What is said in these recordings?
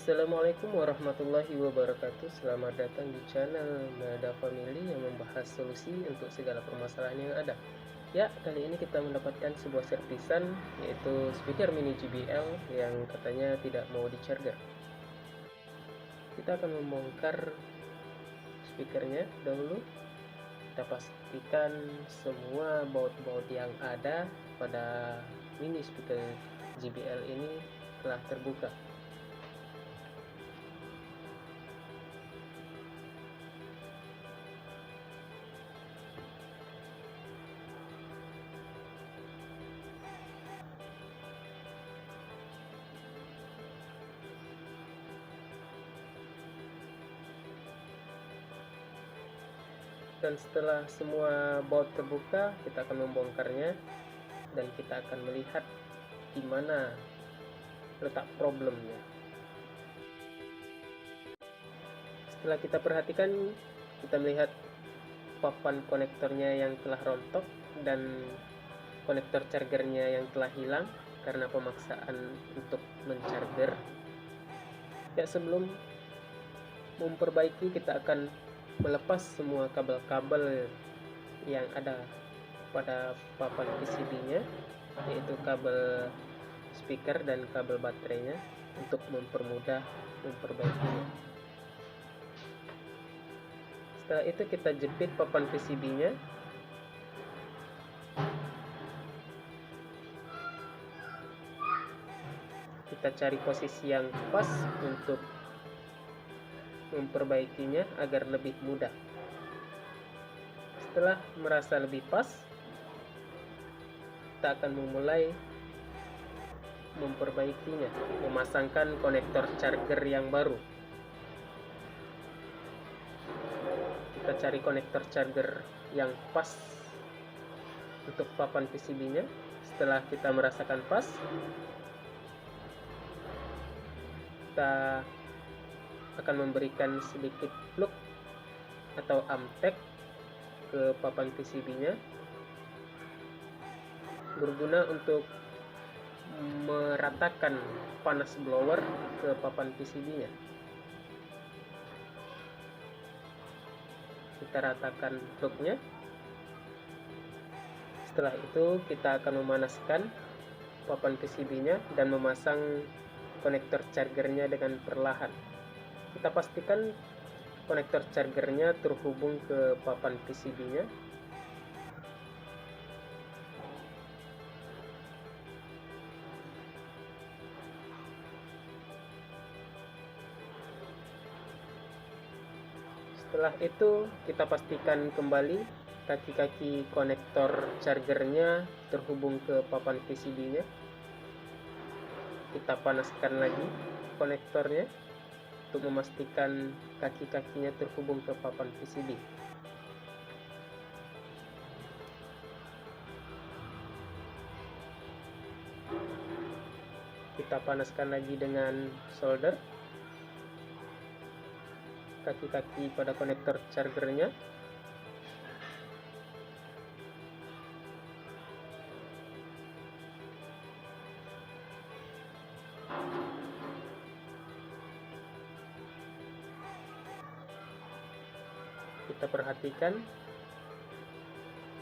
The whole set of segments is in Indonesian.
Assalamualaikum warahmatullahi wabarakatuh. Selamat datang di channel Nada Family yang membahas solusi untuk segala permasalahan yang ada. Ya, kali ini kita mendapatkan sebuah servisan, yaitu speaker mini JBL yang katanya tidak mau di-charger. Kita akan membongkar speakernya dahulu. Kita pastikan semua baut-baut yang ada pada mini speaker JBL ini telah terbuka. Dan setelah semua baut terbuka, kita akan membongkarnya dan kita akan melihat di mana letak problemnya. Setelah kita perhatikan, kita melihat papan konektornya yang telah rontok dan konektor chargernya yang telah hilang karena pemaksaan untuk mencharger. Ya, sebelum memperbaiki, kita akan melepas semua kabel-kabel yang ada pada papan PCB-nya, yaitu kabel speaker dan kabel baterainya, untuk mempermudah memperbaikinya. Setelah itu kita jepit papan PCB-nya. Kita cari posisi yang pas untuk memperbaikinya agar lebih mudah. Setelah merasa lebih pas, kita akan memulai memperbaikinya, memasangkan konektor charger yang baru. Kita cari konektor charger yang pas untuk papan PCB-nya. Setelah kita merasakan pas, kita akan memberikan sedikit plug atau amtek ke papan PCB-nya, berguna untuk meratakan panas blower ke papan PCB-nya. Kita ratakan plugnya. Setelah itu kita akan memanaskan papan PCB-nya dan memasang konektor chargernya dengan perlahan. Kita pastikan konektor chargernya terhubung ke papan PCB-nya. Setelah itu kita pastikan kembali kaki-kaki konektor chargernya terhubung ke papan PCB-nya. Kita panaskan lagi konektornya untuk memastikan kaki-kakinya terhubung ke papan PCB. Kita panaskan lagi dengan solder kaki-kaki pada konektor chargernya. Kita perhatikan,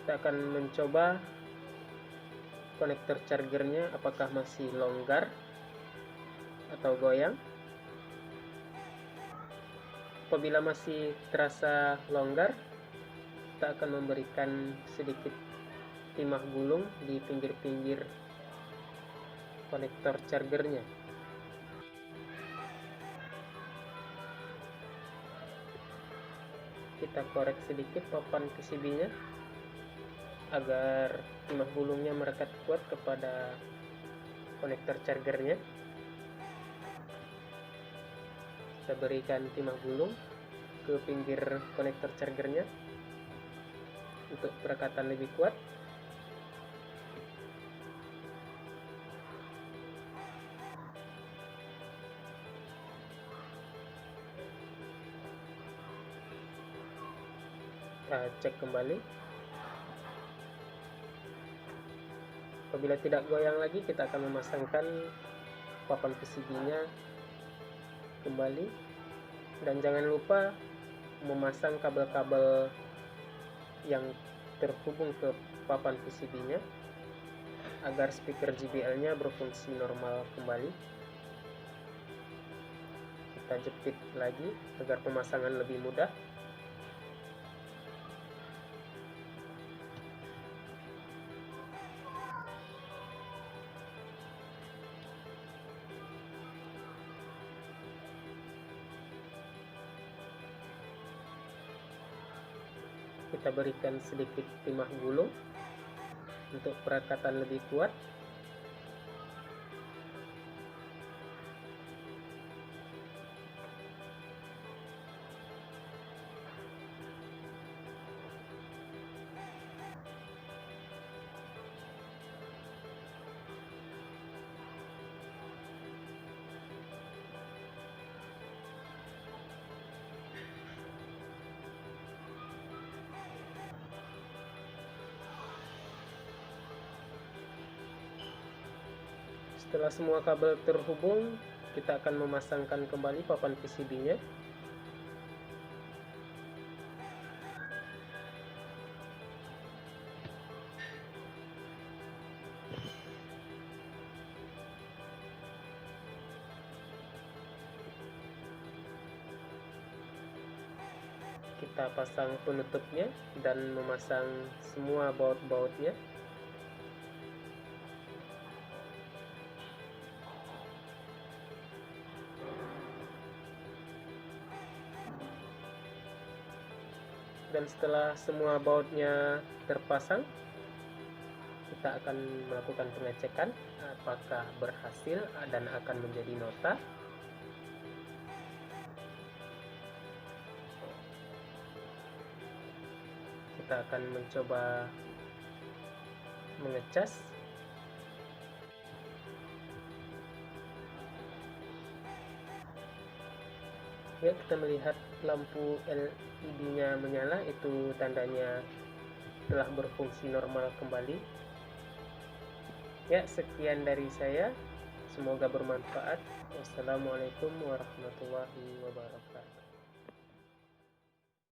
kita akan mencoba konektor chargernya apakah masih longgar atau goyang. Apabila masih terasa longgar, kita akan memberikan sedikit timah gulung di pinggir-pinggir konektor chargernya. Kita korek sedikit papan PCB-nya agar timah gulungnya merekat kuat kepada konektor chargernya. Kita berikan timah gulung ke pinggir konektor chargernya untuk perekatan lebih kuat. Kita cek kembali. Apabila tidak goyang lagi, kita akan memasangkan papan PCB-nya kembali, dan jangan lupa memasang kabel-kabel yang terhubung ke papan PCB-nya agar speaker JBL-nya berfungsi normal kembali. Kita jepit lagi agar pemasangan lebih mudah. Kita berikan sedikit timah gulung untuk perekatan lebih kuat. Setelah semua kabel terhubung, kita akan memasangkan kembali papan PCB-nya. Kita pasang penutupnya dan memasang semua baut-bautnya. Dan setelah semua bautnya terpasang, kita akan melakukan pengecekan apakah berhasil dan akan menjadi nota. Kita akan mencoba mengecas. Ya, kita melihat lampu LED-nya menyala, itu tandanya telah berfungsi normal kembali. Ya, sekian dari saya. Semoga bermanfaat. Wassalamualaikum warahmatullahi wabarakatuh.